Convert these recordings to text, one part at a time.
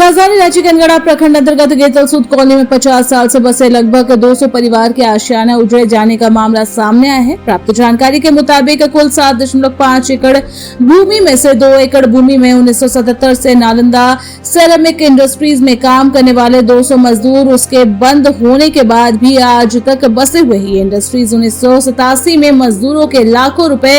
राजधानी रांची के अनगढ़ा प्रखंड अंतर्गत गेतलसूद कॉलोनी में 50 साल से बसे लगभग 200 परिवार के आशियाना उजड़े जाने का मामला सामने आया है। प्राप्त जानकारी के मुताबिक कुल 7.5 एकड़ भूमि में से 2 एकड़ भूमि में 1977 से नालंदा सेरेमिक इंडस्ट्रीज में काम करने वाले 200 मजदूर उसके बंद होने के बाद भी आज तक बसे हुए ही इंडस्ट्रीज 1987 में मजदूरों के लाखों रुपए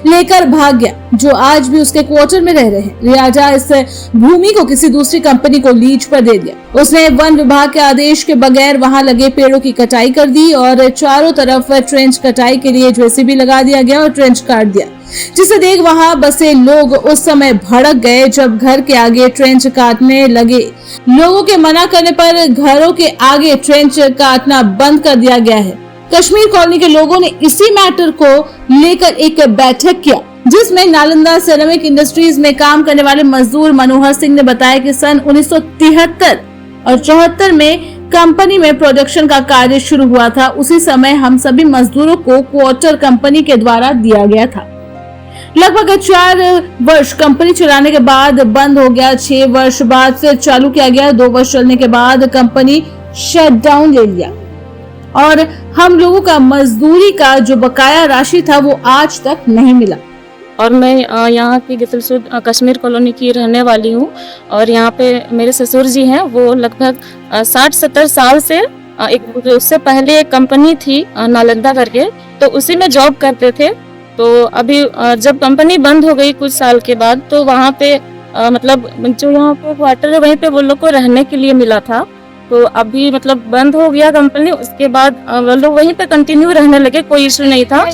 लेकर भाग गया, जो आज भी उसके क्वार्टर में रह रहे हैं। लिहाजा इस भूमि को किसी दूसरी कंपनी को लीज पर दे दिया। उसने वन विभाग के आदेश के बगैर वहां लगे पेड़ों की कटाई कर दी और चारों तरफ ट्रेंच कटाई के लिए जेसीबी लगा दिया गया और ट्रेंच काट दिया, जिसे देख वहां बसे लोग उस समय भड़क गए जब घर के आगे ट्रेंच काटने लगे। लोगों के मना करने पर घरों के आगे ट्रेंच काटना बंद कर दिया गया है। कश्मीर कॉलोनी के लोगों ने इसी मैटर को लेकर एक बैठक किया, जिसमें नालंदा सेरेमिक इंडस्ट्रीज में काम करने वाले मजदूर मनोहर सिंह ने बताया कि सन 1973 और 74 में कंपनी में प्रोडक्शन का कार्य शुरू हुआ था। उसी समय हम सभी मजदूरों को क्वार्टर कंपनी के द्वारा दिया गया था। लगभग 4 वर्ष कंपनी चलाने के बाद बंद हो गया। 6 वर्ष बाद फिर चालू किया गया। 2 वर्ष चलने के बाद कंपनी शट डाउन ले लिया और हम लोगों का मजदूरी का जो बकाया राशि था वो आज तक नहीं मिला। और मैं यहाँ की गेतलसूद कश्मीर कॉलोनी की रहने वाली हूँ और यहाँ पे मेरे ससुर जी हैं, वो लगभग 60-70 साल से उससे पहले एक कंपनी थी नालंदा करके, तो उसी में जॉब करते थे। तो अभी जब कंपनी बंद हो गई कुछ साल के बाद, तो वहाँ पे मतलब जो यहाँ पे क्वार्टर है वहीं पे वो लोग को रहने के लिए मिला था। तो अभी मतलब बंद हो गया कंपनी, उसके बाद वो लोग वहीं पे कंटिन्यू रहने लगे, कोई इशू नहीं था।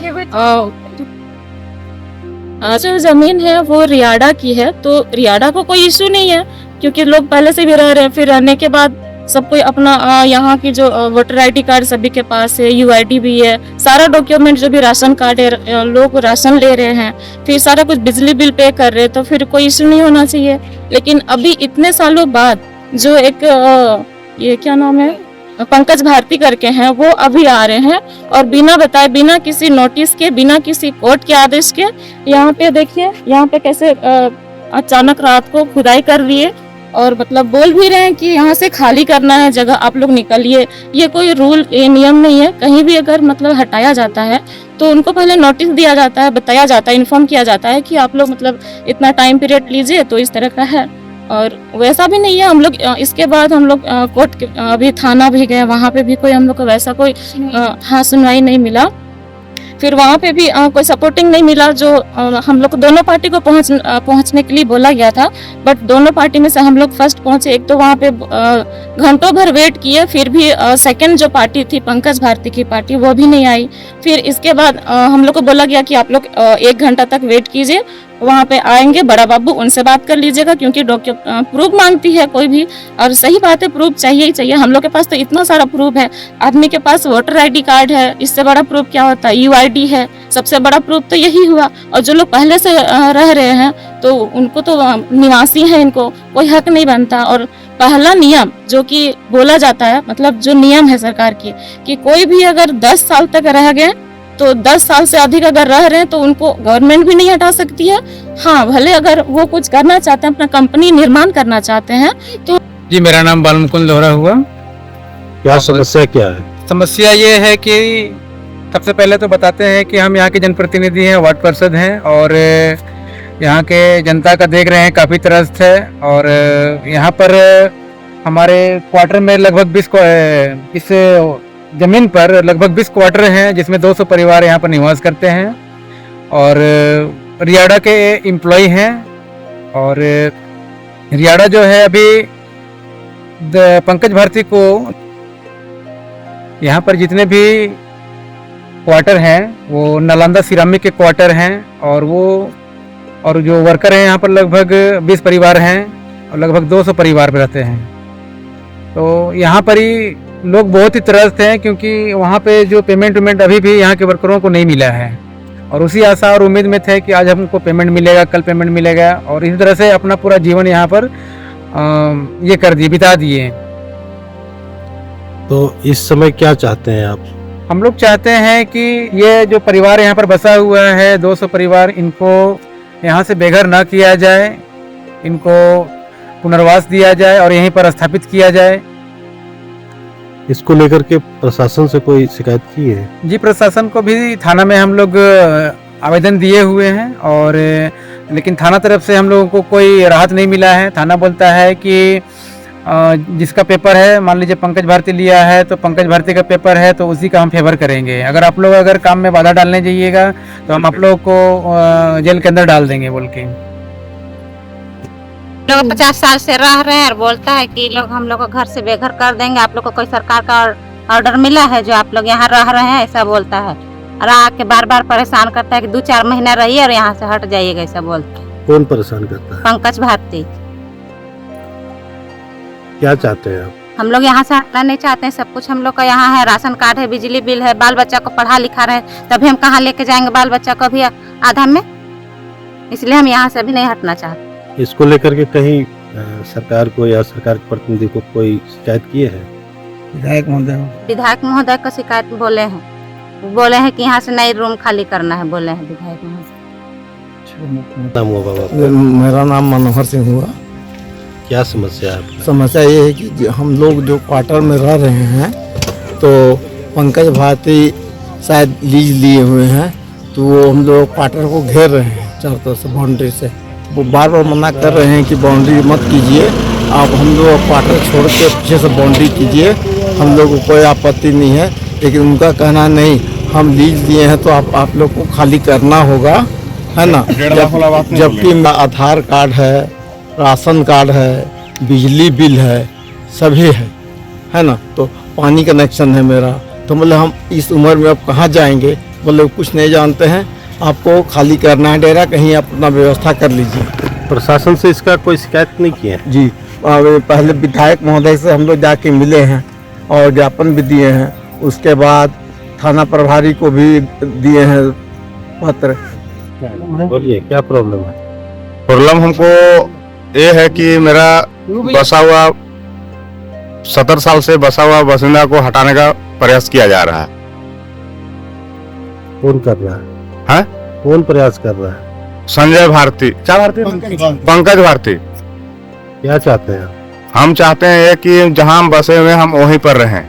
जो जमीन है वो रियाड़ा की है, तो रियाड़ा को कोई इशू नहीं है क्योंकि लोग पहले से भी रह रहे हैं। फिर रहने के बाद सब कोई अपना यहाँ की जो वोटर आईडी कार्ड सभी के पास है, यूआईडी भी है, सारा डॉक्यूमेंट जो भी राशन कार्ड है, लोग राशन ले रहे हैं, फिर सारा कुछ बिजली बिल पे कर रहे हैं, तो फिर कोई इशू नहीं होना चाहिए। लेकिन अभी इतने सालों बाद जो एक ये क्या नाम है, पंकज भारती करके हैं, वो अभी आ रहे हैं और बिना बताए, बिना किसी नोटिस के, बिना किसी कोर्ट के आदेश के, यहाँ पे देखिए यहाँ पे कैसे अचानक रात को खुदाई कर लिए और मतलब बोल भी रहे हैं कि यहाँ से खाली करना है जगह, आप लोग निकलिए। ये कोई रूल, ये नियम नहीं है। कहीं भी अगर मतलब हटाया जाता है तो उनको पहले नोटिस दिया जाता है, बताया जाता है, इन्फॉर्म किया जाता है कि आप लोग मतलब इतना टाइम पीरियड लीजिए, तो इस तरह का है। और वैसा भी नहीं है। हम लोग इसके बाद हम लोग कोर्ट अभी थाना भी गए, वहाँ पे भी कोई हम लोग को वैसा कोई सुनवाई नहीं मिला। फिर वहाँ पे भी कोई सपोर्टिंग नहीं मिला। जो हम लोग दोनों पार्टी को पहुँचने के लिए बोला गया था, बट दोनों पार्टी में से हम लोग फर्स्ट पहुँचे। एक तो वहाँ पे घंटों भर वेट किए, फिर भी सेकंड जो पार्टी थी पंकज भारती की पार्टी, वो भी नहीं आई। फिर इसके बाद हम लोग को बोला गया कि आप लोग 1 घंटा तक वेट कीजिए, वहाँ पे आएंगे बड़ा बाबू, उनसे बात कर लीजिएगा, क्योंकि प्रूफ मांगती है कोई भी। और सही बात है, प्रूफ चाहिए ही चाहिए। हम लोग के पास तो इतना सारा प्रूफ है। आदमी के पास वोटर आईडी कार्ड है, इससे बड़ा प्रूफ क्या होता है? यूआईडी है, सबसे बड़ा प्रूफ तो यही हुआ। और जो लोग पहले से रह रहे हैं तो उनको तो निवासी है, इनको कोई हक नहीं बनता। और पहला नियम जो कि बोला जाता है, मतलब जो नियम है सरकार की, कि कोई भी अगर 10 साल तक रह गए, तो 10 साल से अधिक अगर रह रहे हैं तो उनको गवर्नमेंट भी नहीं हटा सकती है। हाँ, भले अगर वो कुछ करना चाहते हैं, अपना कंपनी निर्माण करना चाहते हैं तो। जी, मेरा नाम बालमुकुंद लोहरा हुआ। क्या समस्या क्या है? समस्या ये है कि सबसे पहले तो बताते हैं कि हम यहाँ के जनप्रतिनिधि हैं, वार्ड पार्षद हैं, और यहाँ के जनता का देख रहे हैं काफ़ी त्रस्त है। और यहाँ पर हमारे क्वार्टर में लगभग 20 इस ज़मीन पर लगभग 20 क्वार्टर हैं, जिसमें 200 परिवार यहाँ पर निवास करते हैं और रियाड़ा के एम्प्लॉय हैं। और रियाड़ा जो है अभी पंकज भारती को यहाँ पर जितने भी क्वार्टर हैं वो नालंदा सिरामिक के क्वार्टर हैं, और जो वर्कर हैं यहाँ पर लगभग 20 परिवार हैं और लगभग 200 परिवार रहते हैं। तो यहाँ पर ही लोग बहुत ही त्रस्त हैं, क्योंकि वहाँ पे जो पेमेंट अभी भी यहाँ के वर्करों को नहीं मिला है, और उसी आशा और उम्मीद में थे कि आज हमको पेमेंट मिलेगा, कल पेमेंट मिलेगा, और इसी तरह से अपना पूरा जीवन यहाँ पर ये कर दिए, बिता दिए। तो इस समय क्या चाहते हैं आप? हम लोग चाहते हैं कि ये जो परिवार यहाँ पर बसा हुआ है, 200 परिवार, इनको यहाँ से बेघर ना किया जाए, इनको पुनर्वास दिया जाए और यहीं पर स्थापित किया जाए। इसको लेकर के प्रशासन से कोई शिकायत की है? जी, प्रशासन को भी थाना में हम लोग आवेदन दिए हुए हैं और लेकिन थाना तरफ से हम लोगों को कोई राहत नहीं मिला है। थाना बोलता है कि जिसका पेपर है, मान लीजिए पंकज भारती लिया है तो पंकज भारती का पेपर है तो उसी का हम फेवर करेंगे। अगर आप लोग अगर काम में बाधा डालने जाइएगा तो हम आप लोगों को जेल के अंदर डाल देंगे बोल के। लोग 50 साल से रह रहे हैं और बोलता है कि लोग हम लोग को घर से बेघर कर देंगे, आप लोग को कोई सरकार का ऑर्डर मिला है जो आप लोग यहाँ रह रहे हैं, ऐसा बोलता है। और आके बार बार परेशान करता है कि 2-4 महीना रहिए और यहाँ से हट जाइएगा, ऐसा बोलता है। कौन परेशान करता है? पंकज भारती। क्या चाहते हैं आप? हम लोग यहाँ से हटना नहीं चाहते हैं, सब कुछ हम लोग का यहाँ है, राशन कार्ड है, बिजली बिल है, बाल बच्चा को पढ़ा लिखा रहे हैं, तभी हम कहाँ लेके जाएंगे बाल बच्चा को भी आधा में, इसलिए हम यहाँ से अभी नहीं हटना चाहते। इसको लेकर के कहीं सरकार को या सरकार के प्रतिनिधि को कोई शिकायत की है? विधायक महोदय को शिकायत बोले हैं कि यहाँ से नई रूम खाली करना है, बोले हैं विधायक महोदय। नाम हुआ बाबा? मेरा नाम मनोहर सिंह हुआ। क्या समस्या है आपकी? समस्या ये है कि हम लोग जो क्वार्टर में रह रहे हैं तो पंकज भारती शायद लीज लिए हुए हैं, तो वो हम लोग क्वार्टर को घेर रहे हैं चारों तरफ से बाउंड्री से। वो बार बार मना कर रहे हैं कि बाउंड्री मत कीजिए, आप हम लोग क्वार्टर छोड़ के पीछे से बाउंड्री कीजिए, हम लोग को कोई आपत्ति नहीं है। लेकिन उनका कहना नहीं, हम लीज लिए हैं तो आप लोग को खाली करना होगा, है ना। जबकि आधार कार्ड है, राशन कार्ड है, बिजली बिल है, सभी है ना। तो पानी कनेक्शन है मेरा, तो मतलब हम इस उम्र में अब कहाँ जाएंगे, मतलब कुछ नहीं जानते हैं। आपको खाली करना है डेरा, कहीं आप अपना व्यवस्था कर लीजिए। प्रशासन से इसका कोई शिकायत नहीं की है? जी, पहले विधायक महोदय से हम लोग जाके मिले हैं और ज्ञापन भी दिए हैं, उसके बाद थाना प्रभारी को भी दिए हैं पत्र। बोलिए, क्या प्रॉब्लम है? प्रॉब्लम हमको ये है कि मेरा बसा हुआ 70 साल से बसा हुआ बासिंदा को हटाने का प्रयास किया जा रहा है। कौन कर रहा है? हाँ? कौन प्रयास कर रहा है? संजय भारती, क्या भारती? पंकज भारती। क्या चाहते हैं आप? हम चाहते हैं कि जहां हम बसे हुए हम वहीं पर रहें।